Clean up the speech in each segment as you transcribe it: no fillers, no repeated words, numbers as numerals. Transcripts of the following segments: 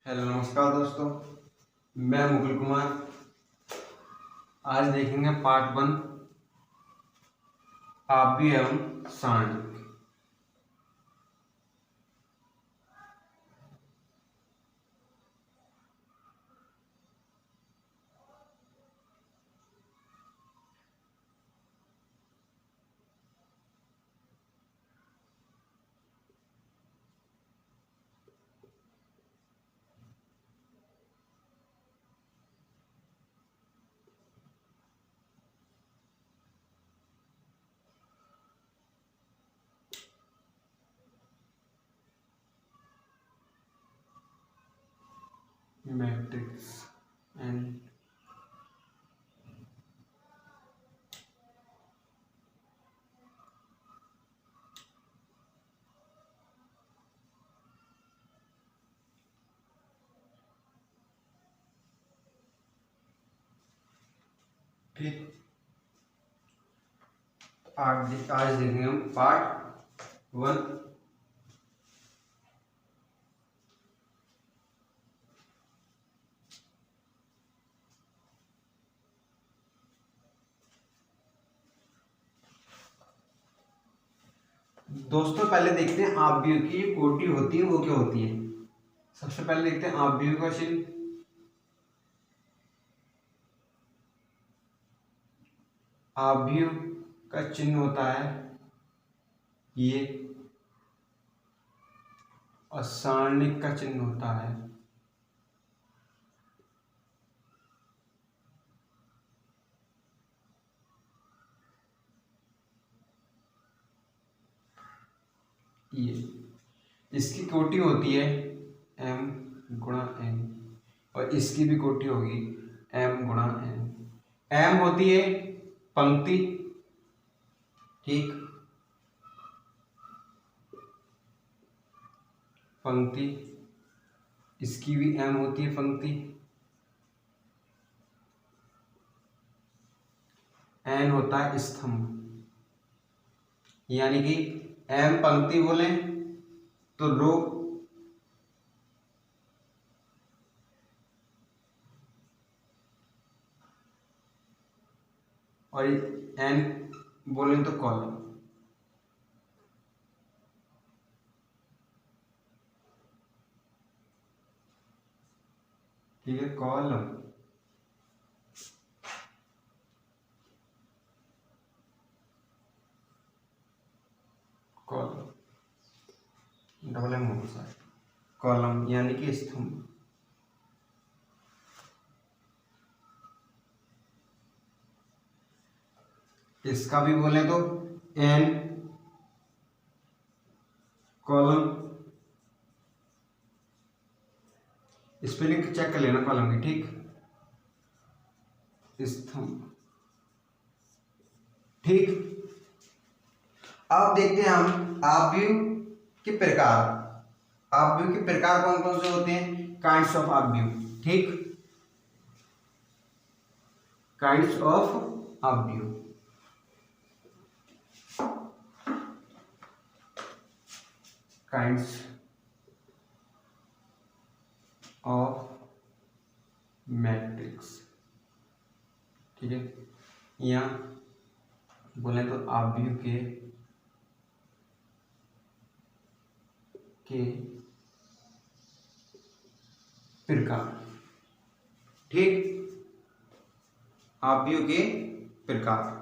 Hello नमस्कार दोस्तों, मैं मुकुल कुमार। आज देखेंगे पार्ट 1 आव्यूह एवं सारणिक। मैट्रिक्स एंड ठीक। आज देखेंगे हम पार्ट 1 दोस्तों, पहले देखते हैं आव्यूह की जो कोटि होती है वो क्या होती है। सबसे पहले देखते हैं आव्यूह का चिन्ह। आव्यूह का चिन्ह होता है ये, और सारणिक का चिन्ह होता है ये। इसकी कोटि होती है m गुणा n, और इसकी भी कोटि होगी m गुणा n। m होती है पंक्ति, ठीक, पंक्ति। इसकी भी m होती है पंक्ति। n होता है स्तंभ, यानी कि m पंक्ति बोले तो रो, और n बोले तो कॉलम। ठीक है, कॉलम। कॉलम डबल एम होता है, कॉलम यानी कि स्तंभ। इसका भी बोले तो n कॉलम। स्पेलिंग चेक कर लेना कॉलम की, ठीक। स्तंभ, ठीक। अब देखते हैं हम आव्यूह के प्रकार। आव्यूह के प्रकार कौन कौन से होते हैं? काइंड्स ऑफ आव्यूह, ठीक। काइंड्स ऑफ आव्यूह। काइंड्स ऑफ मैट्रिक्स, ठीक है। यहाँ बोले तो आव्यूह के प्रकार, ठीक। आव्यूह के प्रकार।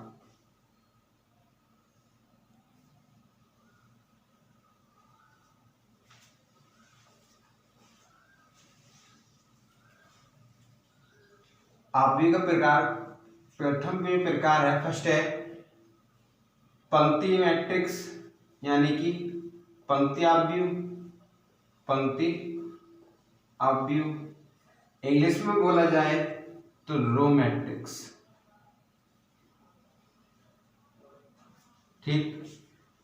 आव्यूह का प्रकार, प्रथम में प्रकार है, फर्स्ट है पंक्ति मैट्रिक्स, यानी कि पंक्ति आव्यूह। पंक्ति आव्यूह इंग्लिश में बोला जाए तो रो मैट्रिक्स, ठीक।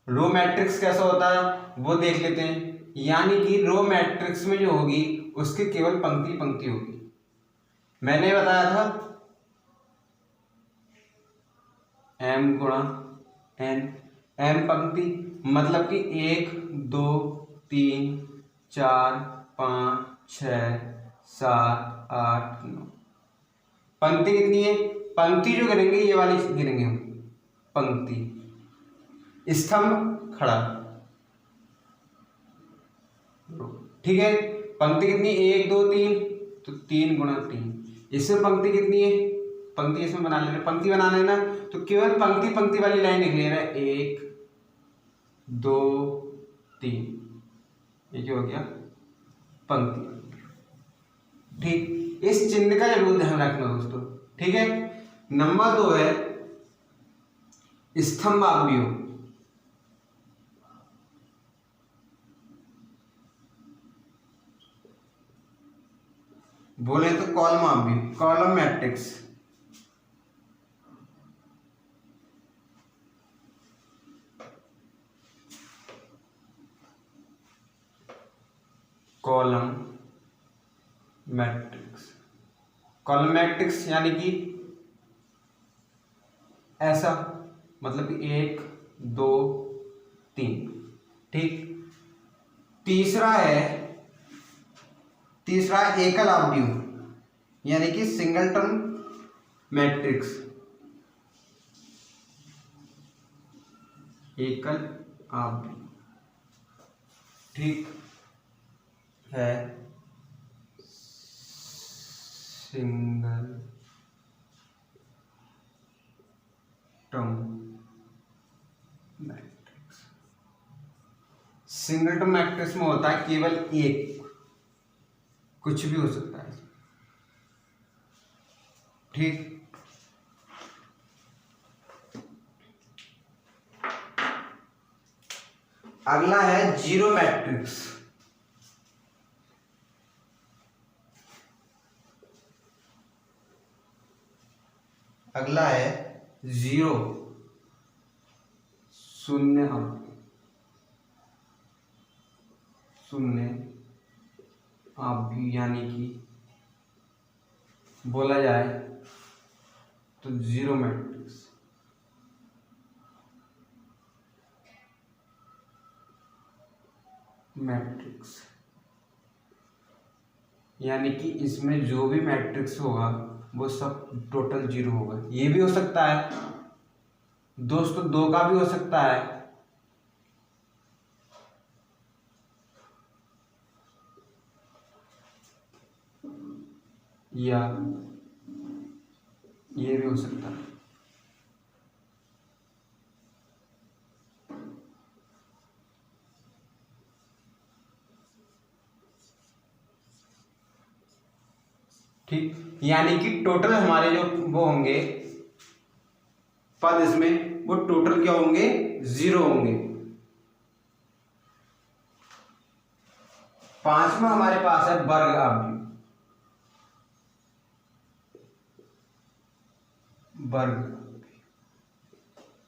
रो मैट्रिक्स कैसा होता है वो देख लेते हैं। यानी कि रो मैट्रिक्स में जो होगी उसके केवल पंक्ति पंक्ति होगी। मैंने बताया था m गुणा n, m पंक्ति मतलब कि 1 2 3 4 5 6 7 8 9। पंक्ति कितनी है? पंक्ति जो गिनेंगे ये वाली गिनेंगे हम, पंक्ति। स्तंभ खड़ा, ठीक है। पंक्ति कितनी? 1 2 3, तो 3 गुणा 3। इसमें पंक्ति कितनी है? पंक्ति इसमें बना लेना, पंक्ति बना लेना, तो केवल पंक्ति पंक्ति वाली लाइन लिख लेना, 1 2 3, ये क्या हो गया? पंक्ति। ठीक, इस चिन्ह का जरूर ध्यान रखना दोस्तों, ठीक है। नंबर 2 है स्तंभाव्यूह। बोले तो कॉलमाव्यूह, column matrix. Column matrix, column matrix यानी कि ऐसा, मतलब कि 1 2 3, ठीक। तीसरा एकल आव्यूह यानी कि सिंगलटन मैट्रिक्स, एकल आव्यूह, ठीक है। सिंगलटन मैट्रिक्स, सिंगलटन मैट्रिक्स में होता है केवल एक, कुछ भी हो सकता है, ठीक। अगला है जीरो मैट्रिक्स। अगला है जीरो, शून्य आव्यूह, यानी कि बोला जाए तो जीरो मैट्रिक्स यानी कि इसमें जो भी मैट्रिक्स होगा वो सब टोटल जीरो होगा। ये भी हो सकता है दोस्तों, 2 का भी हो सकता है, या ये भी हो सकता है, ठीक। यानी कि टोटल हमारे जो वो होंगे पद इसमें, वो टोटल क्या होंगे? 0 होंगे। 5वां हमारे पास है वर्ग आव्यूह, वर्ग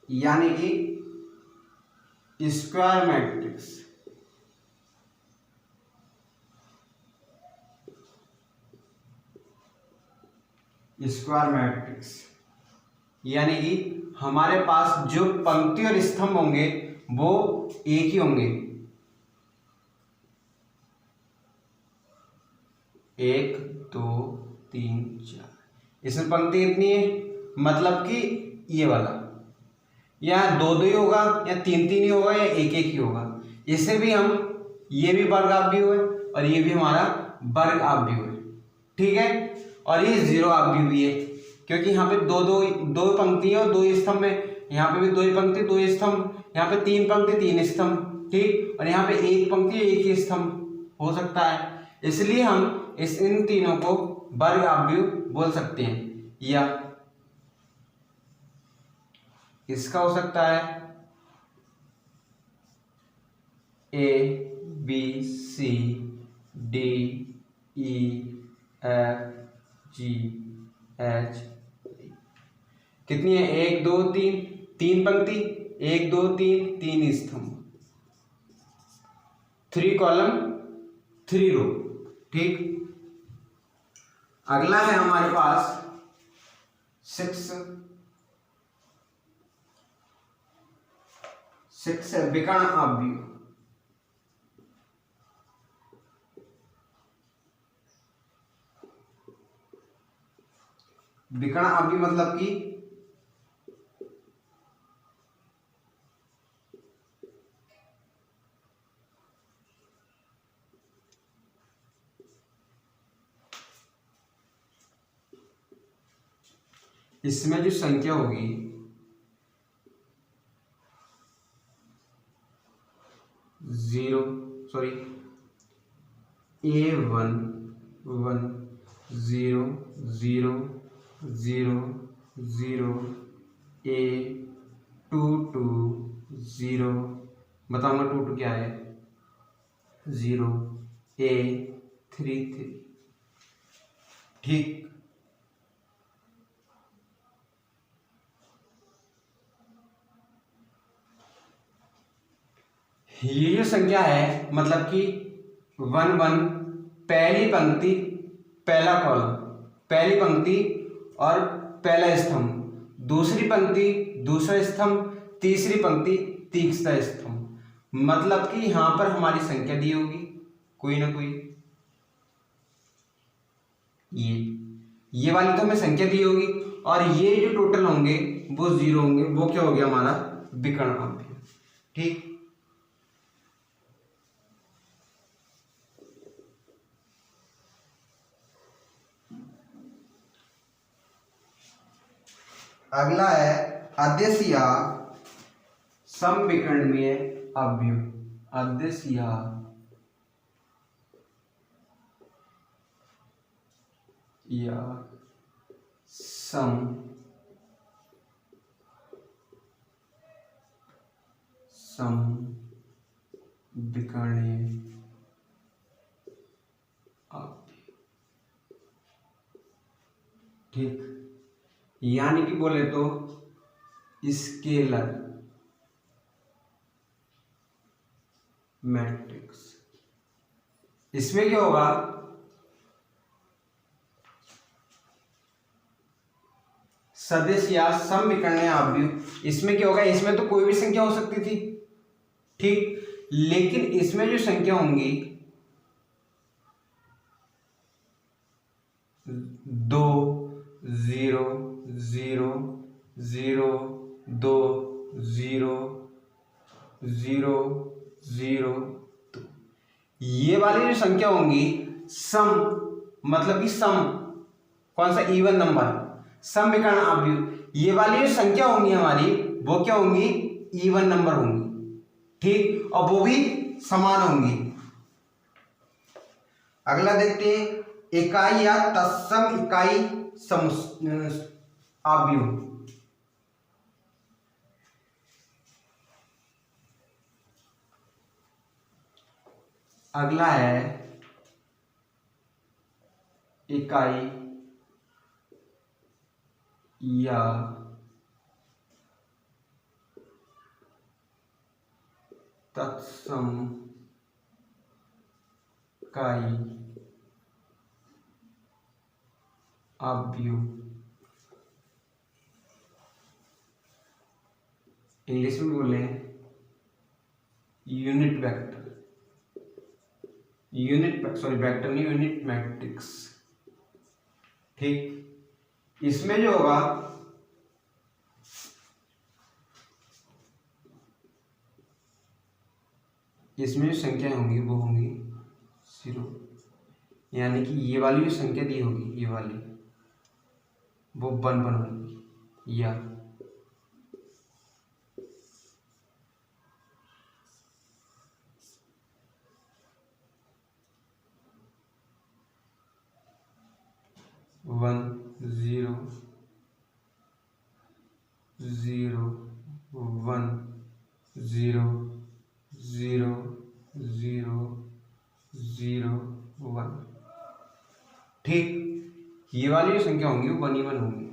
यानी कि स्क्वायर मैट्रिक्स, स्क्वायर मैट्रिक्स यानी कि हमारे पास जो पंक्ति और स्तंभ होंगे वो एक ही होंगे, 1 2 3 4। इसमें पंक्ति कितनी है? मतलब कि ये वाला, या 2 2 ही होगा, या 3 3 ही होगा, या 1 1 ही होगा। इसे भी हम, ये भी वर्ग आव्यूह है और ये भी हमारा वर्ग आव्यूह है, ठीक है। और ये जीरो आव्यूह भी है, क्योंकि यहाँ पे दो पंक्ति और 2 स्तंभ है। यहाँ पे भी 2 पंक्ति 2 स्तंभ, यहाँ पे 3 पंक्ति 3 स्तंभ, ठीक। और यहाँ पे 1 पंक्ति 1 ही स्तंभ हो सकता है, इसलिए हम इन तीनों को वर्ग आव्यूह बोल सकते हैं। या इसका हो सकता है ABCDEFGH, कितनी है? 1 2 3, 3 पंक्ति, 1 2 3, 3 स्तंभ, 3 कॉलम 3 रो, ठीक। अगला है हमारे पास 6 है विकर्ण आव्यूह। विकर्ण अवयवी मतलब कि इसमें जो संख्या होगी जीरो सॉरी A1 1 0 0 0 0 A2 2 0 बताऊंगा 2 2 क्या है 0 A3 3 ठीक। ये जो संख्या है मतलब कि 1 1 पहली पंक्ति पहला कॉलम, पहली पंक्ति और पहला स्तंभ, दूसरी पंक्ति दूसरा स्तंभ, तीसरी पंक्ति तीसरा स्तंभ, मतलब कि यहां पर हमारी संख्या दी होगी कोई ना कोई, ये वाली तो हमें संख्या दी होगी और ये जो टोटल होंगे वो जीरो होंगे, वो क्या हो गया हमारा विकर्ण अवयव। ठीक। अगला है अदिश या समविकर्णीय अवयव। अदिश या समविकर्णीय अवयव। ठीक। यानी कि बोले तो स्केलर मैट्रिक्स। इसमें क्या होगा सदिश या समविकर्णीय अवयव, इसमें क्या होगा, इसमें तो कोई भी संख्या हो सकती थी, ठीक, लेकिन इसमें जो संख्या होंगी 2 0 0 0 2 0 0 0 2, ये वाली जो संख्या होंगी सम मतलब कि सम कौन सा इवन नंबर समविकर्ण अवयव, ये वाली जो संख्या होंगी हमारी वो क्या होंगी इवन नंबर होंगी। ठीक। और वो भी समान होंगी। अगला देखते हैं इकाई या तत्सम इकाई अवयव। अगला है इकाई या तत्सम इकाई अवयव। इंग्लिश में बोले यूनिट वेक्टर, वेक्टर नहीं, यूनिट मैट्रिक्स। ठीक। इसमें जो होगा इसमें जो संख्या होंगी वो होंगी 0, यानी कि ये वाली जो संख्या दी होगी ये वाली वो 1 1 होगी, या वन 0 0 1 0 0 0 0 1। ठीक। ये वाली जो संख्या होंगी वो 1 ही 1 होंगी।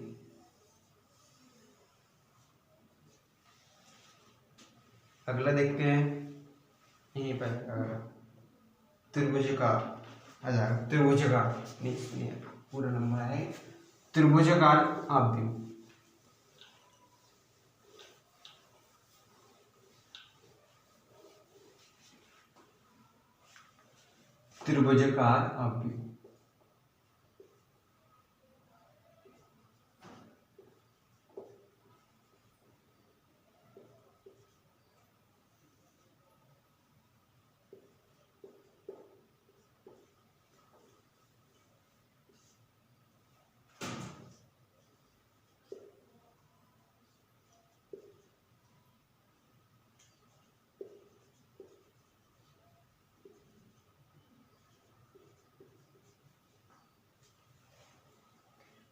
अगला देखते हैं यहीं पर त्रिभुजाकार आ जाएगा, त्रिभुजाकार नहीं पूरा नंबर है त्रिभुजाकार अवयव। त्रिभुजाकार अवयव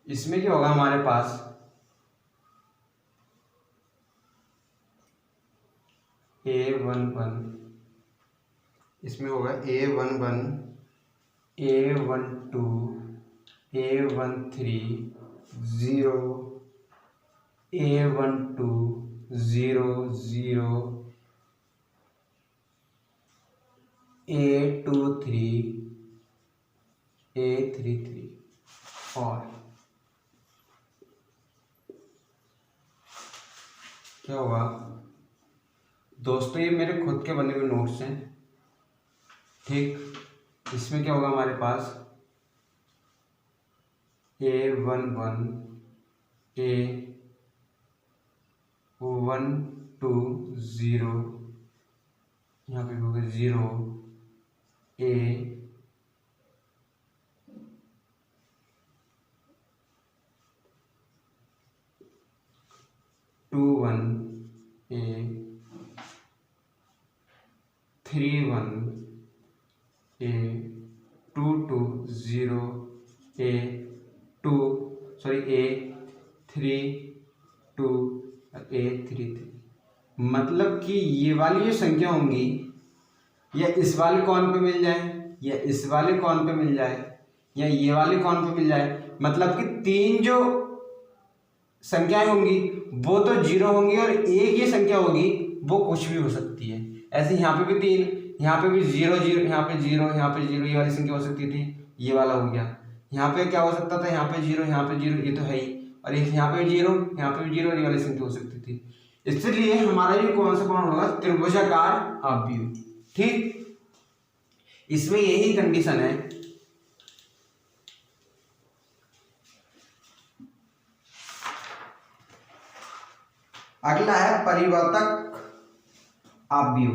इसमें क्या होगा हमारे पास, A11, इसमें होगा A11, A12, A13, 0, A12, 0, 0, A23, A33 और क्या होगा दोस्तों, ये मेरे खुद के बने हुए नोट्स हैं, ठीक। इसमें क्या होगा हमारे पास A11, A12, 0, यहाँ पे होगा 0, A21, A31, A22, 0, A32, A33। मतलब कि ये वाली जो संख्या होंगी या इस वाले कॉर्न पे मिल जाए या इस वाले कॉर्न पे मिल जाए या ये वाले कॉर्न पे मिल जाए, मतलब कि तीन जो संख्याएं होंगी वो तो जीरो होंगी और एक ये संख्या होगी वो कुछ भी हो सकती है। ऐसे यहाँ पे भी तीन, यहाँ पे भी जीरो जीरो, यहाँ पे जीरो, यहाँ पे जीरो, ये वाली संख्या हो सकती थी, ये वाला हो गया। यहाँ पे क्या हो सकता था, यहाँ पे जीरो, यहाँ पे जीरो, ये तो है ही, और एक यहाँ पे जीरो, यहाँ पे भी जीरो, ये वाली संख्या हो सकती थी। इसलिए हमारा ये कौन सा कौन होगा, त्रिभुजाकार अवयव, ठीक। इसमें यही कंडीशन है। अगला है परिवर्तक अवयव।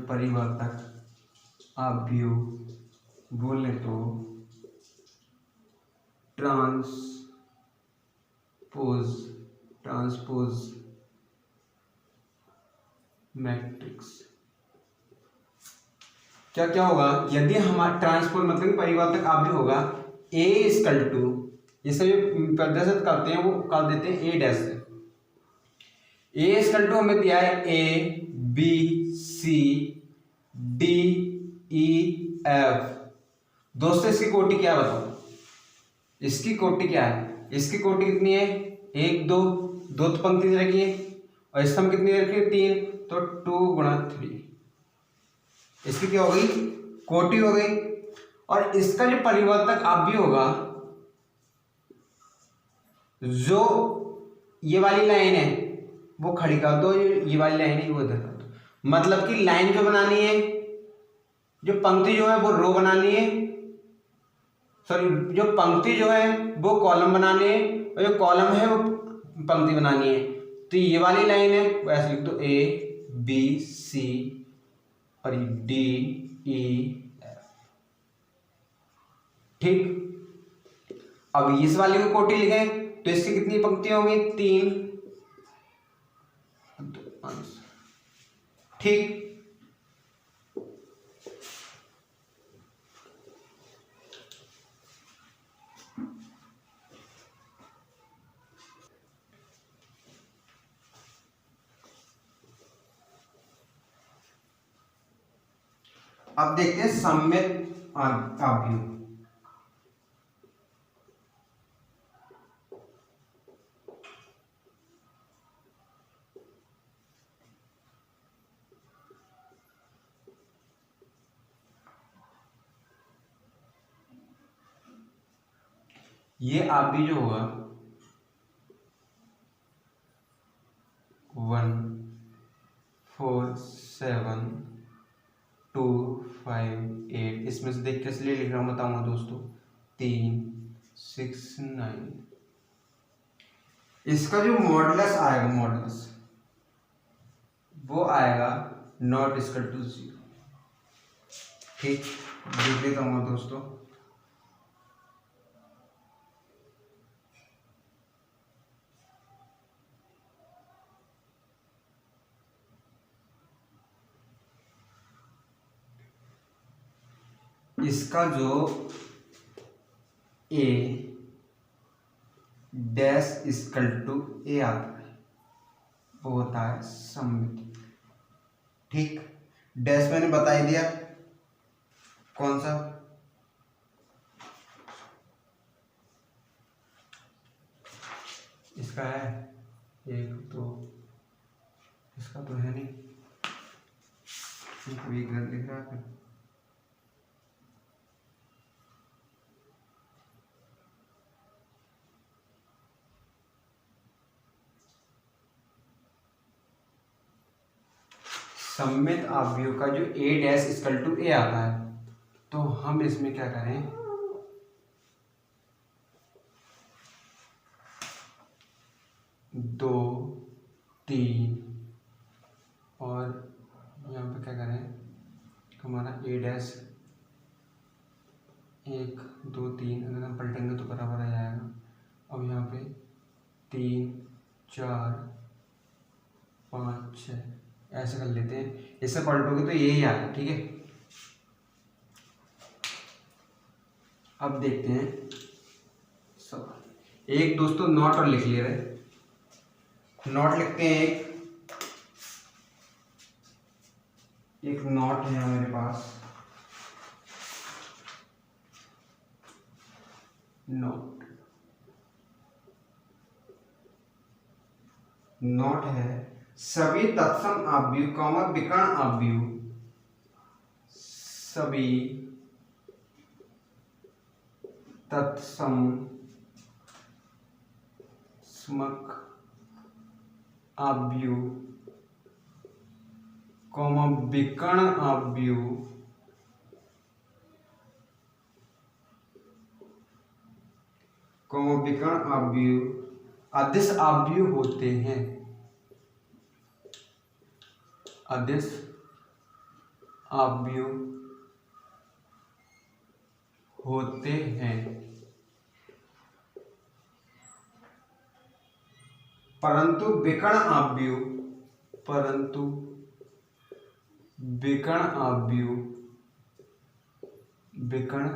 परिवर्तक अवयव बोले तो ट्रांसपोज मैट्रिक्स। क्या क्या होगा, यदि हमारा ट्रांसपोज मतलब परिवर्तक अवयव होगा A इक्वल टू, इसे जो प्रदर्शित करते हैं वो कर देते हैं A डैश से। A इक्वल टू हमें दिया है A B C D E F। दोस्तों इसकी कोटि क्या है बताओ, इसकी कोटि क्या है, इसकी कोटि कितनी है, एक दो, दो तो पंक्ति रखी है और इसका हम कितनी रखी है, तीन, तो 2 गुणा 3, इसकी क्या हो गई, कोटि हो गई। और इसका जो परिवर्तक अवयव होगा, जो ये वाली लाइन है वो खड़ी कर दो, ये वाली लाइन है वो इधर कर दो। मतलब कि लाइन जो बनानी है, जो पंक्ति जो है वो रो बनानी है, सॉरी जो पंक्ति जो है वो कॉलम बनानी है और जो कॉलम है वो पंक्ति बनानी है। तो ये वाली लाइन है वो ऐसे लिख दो A B C और D E F, ठीक। अब इस वाली को कोटि लिखे तो इसकी कितनी पंक्ति होंगी, 3, ठीक। अब देखते हैं सममित अवयव। ये अवयव जो होगा 1 4 7 2 5 8, इसमें से देख कैसे लिख रहा हूँ बताऊंगा दोस्तों, 3 6 9। इसका जो मॉडुलस आएगा, मॉडुलस वो आएगा नॉट इक्वल टू 0, ठीक। देख लेता हूँ दोस्तों, इसका जो ए डैश इक्वल टू ए आता है वो होता है सममित। ठीक, डैश मैंने बता ही दिया कौन सा, इसका है एक तो, इसका तो है नहीं, कोई गलत लिख रहा है। सममित अवयव का जो ए डैश इक्वल टू ए आता है, तो हम इसमें क्या करें, दो तीन और यहाँ पे क्या करें, हमारा ए डैश एक दो तीन, अगर हम पलटेंगे तो बराबर आ जाएगा। अब यहाँ पे तीन चार पाँच छः ऐसे कर लेते हैं, इससे पलटोगे तो यही आया। ठीक है, अब देखते हैं सब। एक दोस्तों नोट और लिख ले रहे, नोट लिखते हैं। एक नोट है मेरे पास, नोट है सभी तत्सम अवयव कॉमा विकर्ण अवयव, सभी तत्सम स्मक अवयव कॉमा विकर्ण अवयव कॉमा विकर्ण अवयव अदिश अवयव होते हैं, अदिश अवयव होते हैं, परंतु विकर्ण अवयव, परंतु विकर्ण अवयव, विकर्ण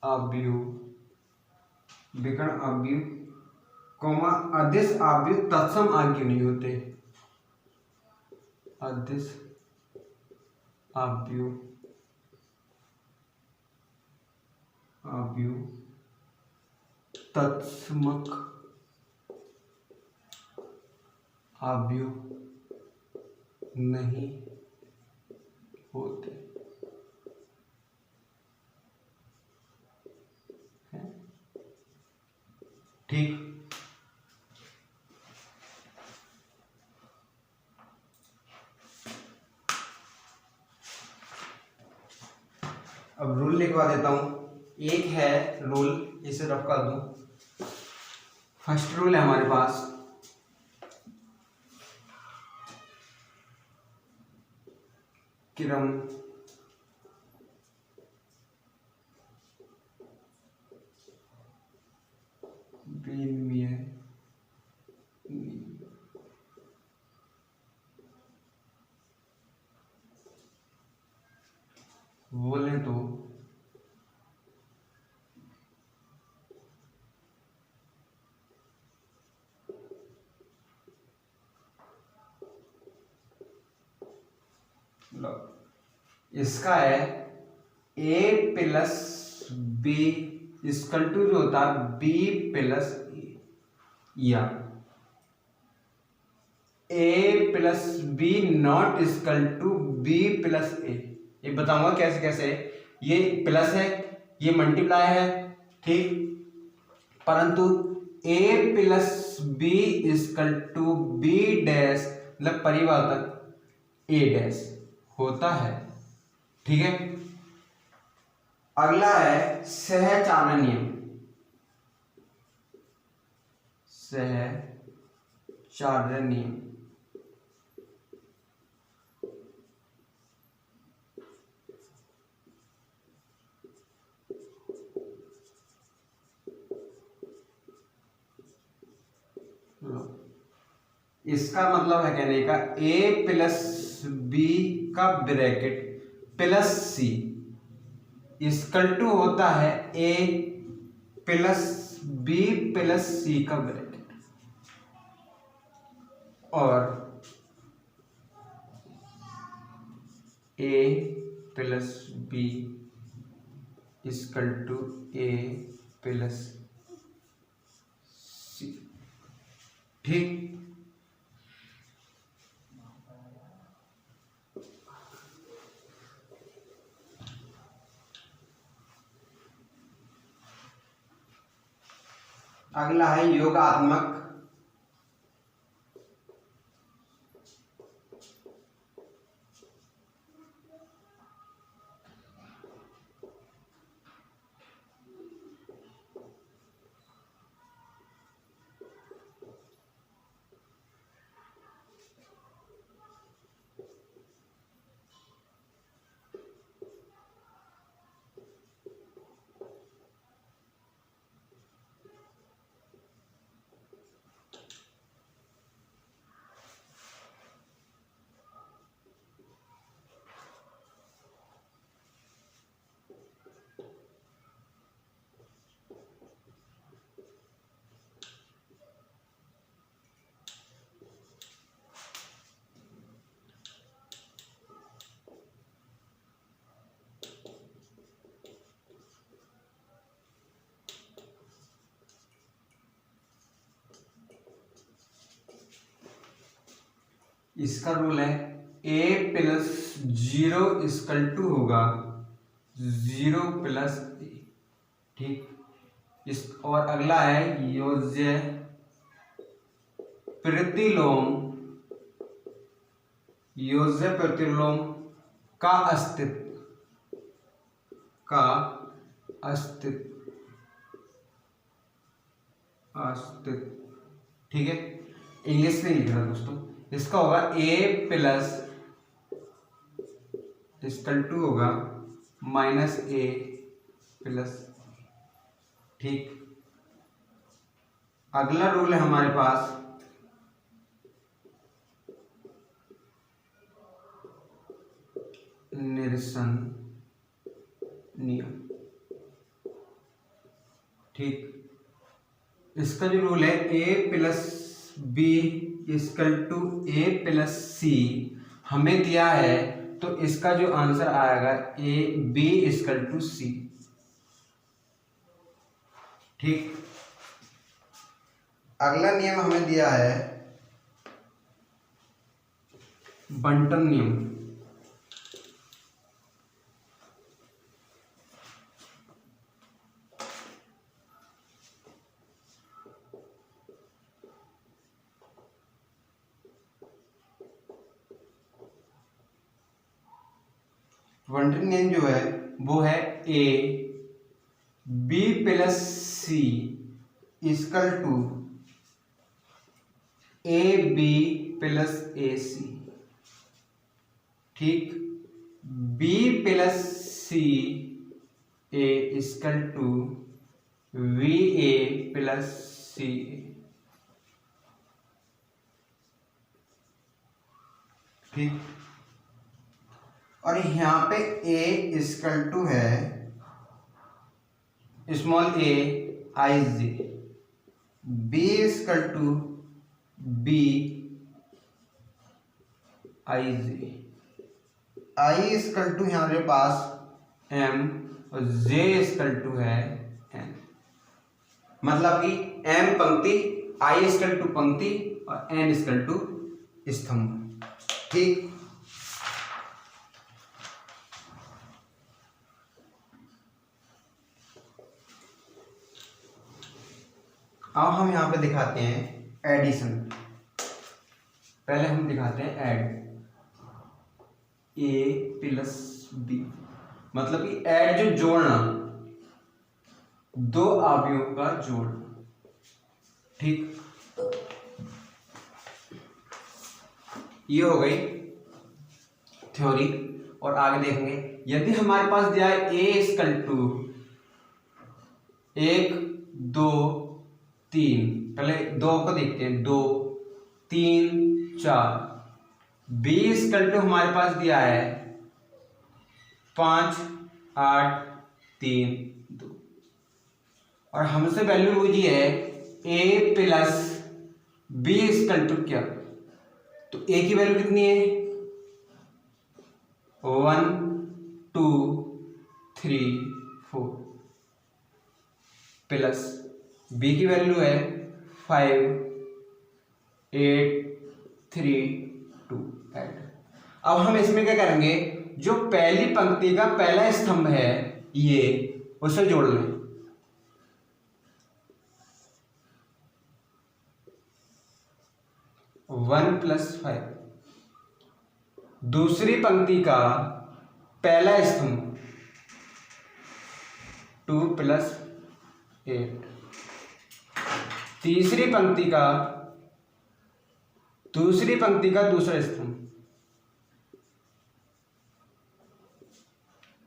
अवयव, विकर्ण अवयव कौमा अदिश अवयव तत्सम अवयव नहीं होते, अदिश अवयव अवयव तत्समक अवयव नहीं होते हैं। ठीक, अब रूल लिखवा देता हूं। एक है रूल, इसे रफ कर दूं। फर्स्ट रूल है हमारे पास, क्रम विनिमय बोले तो इसका है a plus B equal to जो होता है b प्लस या a plus B not equal to b plus A. ये बताऊंगा कैसे कैसे, ये प्लस है ये मल्टीप्लाई है, ठीक, परंतु a plus B equal to B dash मतलब परिवर्तक a डैश होता है। ठीक है, अगला है सहचारण नियम, सहचारण नियम। इसका मतलब है कहने का a प्लस बी का bracket plus C equal to होता है A plus B plus C का ब्रैकेट, और A plus B equal to A plus C. ठीक, अगला है योगात्मक। इसका रूल है A plus zero equal to होगा जीरो प्लस ए। ठीक, इस और अगला है योज्य प्रतिलोम। योज्य प्रतिलोम का अस्तित्व, का अस्तित्व, ठीक है, इंग्लिश में लिख रहा दोस्तों। इसका होगा ए प्लस इक्वल टू होगा माइनस ए प्लस। ठीक, अगला रूल है हमारे पास निरसन नियम। ठीक, इसका जो रूल है A plus B equal to A plus C हमें दिया है, तो इसका जो आंसर आएगा A B equal to C. ठीक, अगला नियम हमें दिया है बंटन नियम। बंटन नियम जो है वो है A B plus C equal to A B plus A C. ठीक, B plus C A equal to V A plus C A. ठीक, और यहाँ पे a इक्वल टू है small a i j, b equal to b i j, i equal to यहाँ मेरे पास m और j इक्वल टू है n। मतलब कि m पंक्ति, i इक्वल टू पंक्ति और n इक्वल टू स्तंभ। ठीक, अब हम यहाँ पे दिखाते हैं एडिशन। पहले हम दिखाते हैं ऐड, ए प्लस बी, मतलब कि ऐड जो जोड़ना, दो अवयवों का जोड़ना। ठीक, ये हो गई थ्योरी। और आगे देखेंगे, यदि हमारे पास दिया है ए इक्वल टू 1 2 3, पहले 2 को देखते हैं, 2 3 4। बी इक्वल टू हमारे पास दिया है 5 8 3 2। और हमसे वैल्यू पूछी है a plus B equal to क्या, तो a की वैल्यू कितनी है 1 2 3 4 प्लस b की वैल्यू है 5 8 3 2 ऐड। अब हम इसमें क्या करेंगे, जो पहली पंक्ति का पहला स्तंभ है ये उसे जोड़ लें। 1 प्लस 5, दूसरी पंक्ति का पहला स्तंभ 2 प्लस 8, तीसरी पंक्ति का दूसरा स्तंभ।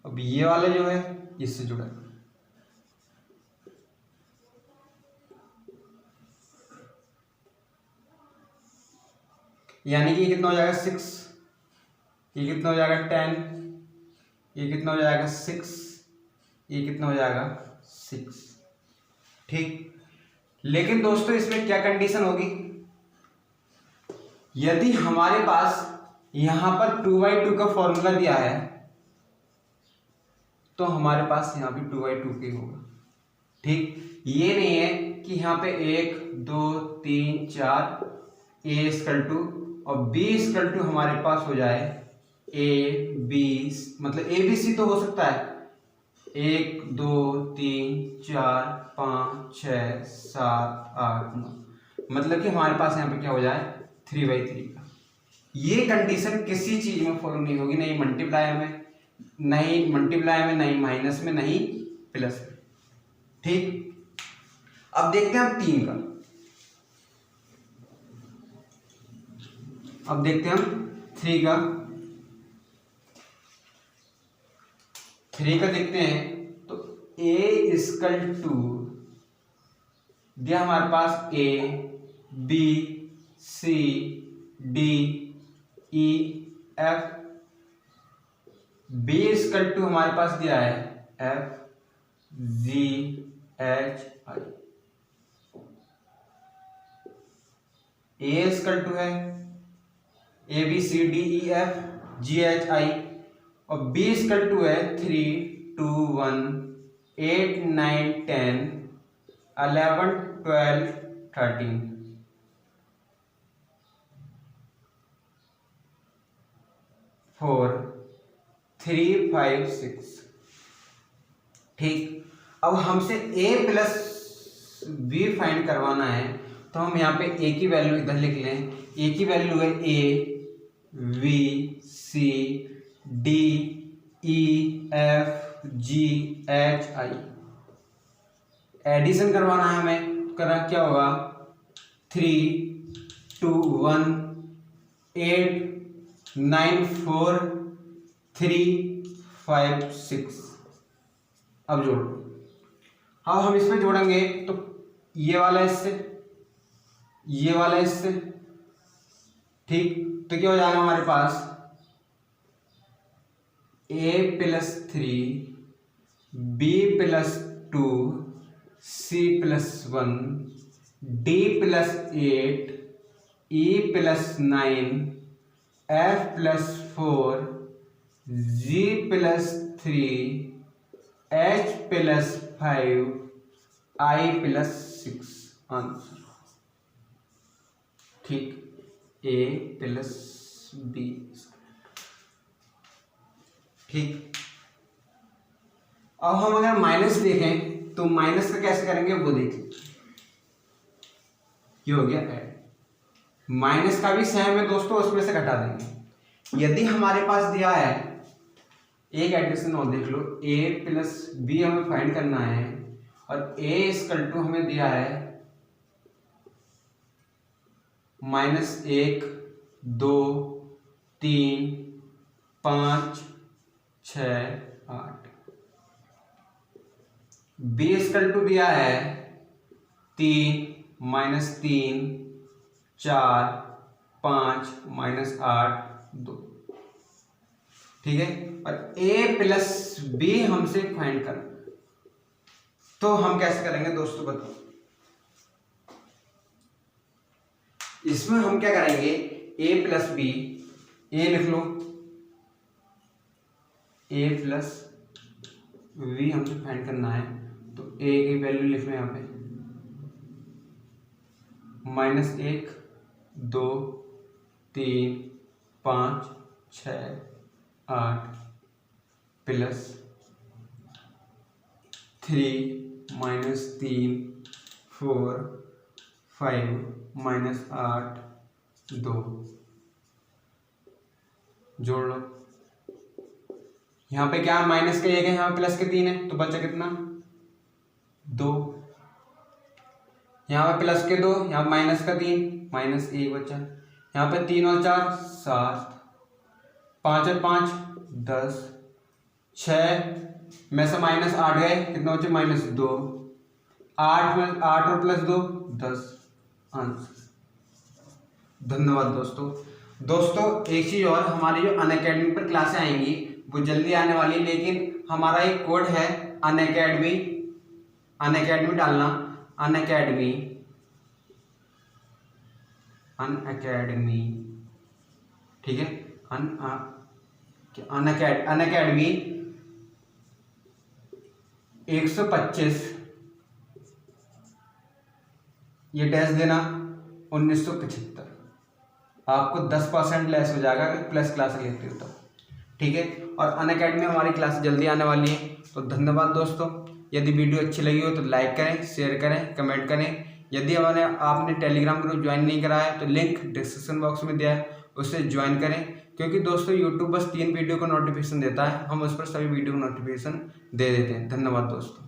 अब ये वाला जो है इससे जुड़ा है, यानी कि ये कितना हो जाएगा 6, ये कितना हो जाएगा 10, ये कितना हो जाएगा 6, ये कितना हो जाएगा 6। ठीक, लेकिन दोस्तों इसमें क्या कंडीशन होगी, यदि हमारे पास यहां पर 2/2 का फॉर्मूला दिया है तो हमारे पास यहाँ पे 2/2 के होगा। ठीक, ये नहीं है कि यहाँ पे 1 2 3 4 a इक्वल टू और b इक्वल टू हमारे पास हो जाए a b, मतलब a b c तो हो सकता है 1 2 3 4 5 6 7 8 9, मतलब कि हमारे पास यहाँ पे क्या हो जाए 3/3 का। ये कंडीशन किसी चीज में फॉलो नहीं होगी, नहीं मल्टीप्लाई में, नहीं माइनस में, नहीं प्लस में। ठीक, अब देखते हैं हम 3 का, अब देखते हैं हम 3 का। 3 का देखते हैं तो a इक्वल टू दिया हमारे पास a b c d e f, b equal to हमारे पास दिया है f g h i, a equal to है a b c d e f g h i, और b इक्वल टू है 3 2 1 8 9 10 11 12 13 4 3 5 6। ठीक, अब हमसे a प्लस b फाइंड करवाना है तो हम यहाँ पे a की वैल्यू इधर लिख लें। a की वैल्यू है a v c d e f g h i, addition करवाना है हमें, करा क्या होगा 3 2 1 8 9 4 3 5 6। अब जोड़ो, अब हम इसमें जोड़ेंगे तो ये वाला इससे, ये वाला इससे। ठीक, तो क्या हो जाएगा हमारे पास a plus 3 b plus 2 c plus 1 d plus 8 e plus 9 f plus 4 g plus 3 h plus 5 i plus 6। Answer ठीक, a प्लस b। ठीक, अब हम अगर माइनस देखें तो माइनस का कैसे करेंगे वो देखिए, ये हो गया ऐड, माइनस का भी सेम है दोस्तों, उसमें से घटा देंगे। यदि हमारे पास दिया है, एक एडिशन और देख लो, a प्लस बी हमें फाइंड करना है और a इक्वल टू हमें दिया है -1 2 3 5 6 8, b इक्वल टू दिया है 3 -3 4 5 -8 2। ठीक है, और a प्लस बी हमसे फाइंड करना, तो हम कैसे करेंगे दोस्तों बताओ। इसमें हम क्या करेंगे, a प्लस बी, ए लिख लो, a प्लस वी हमसे फाइंड करना है, तो a की वैल्यू लिख लो यहाँ पे -1 2 3 5 6 8 प्लस 3 -3 4 5 -8 2 जोड़ लो। यहाँ पे क्या माइनस का 1 है, यहाँ पे प्लस के 3 है, तो बचा कितना 2। यहाँ पे प्लस के 2, यहाँ माइनस का 3, -1 बचा। यहाँ पे 3 और 4 7, 5 और 5 10, 6 में से -8 गए, कितना बचे -2, 8 और प्लस 2 10 आंसर। धन्यवाद दोस्तों एक चीज और, हमारी जो अनअकैडमी पर क्लासें आएंगी वो जल्दी आने वाली, लेकिन हमारा एक कोड है अनअकैडमी डालना, अनअकैडमी ठीक है, अनअकैडमी 125 ये डैश देना 1975, आपको 10% लेस हो जाएगा अगर प्लस क्लास लेते हो तो, ठीक है। और अनअकैडमी हमारी क्लास जल्दी आने वाली है। तो धन्यवाद दोस्तों, यदि वीडियो अच्छी लगी हो तो लाइक करें, शेयर करें, कमेंट करें। यदि आपने टेलीग्राम ग्रुप ज्वाइन नहीं करा है तो लिंक डिस्क्रिप्शन बॉक्स में दिया है, उससे ज्वाइन करें, क्योंकि दोस्तों यूट्यूब बस 3 वीडियो को नोटिफिकेशन देता है, हम उस पर सभी वीडियो को नोटिफिकेशन दे देते हैं। धन्यवाद दोस्तों।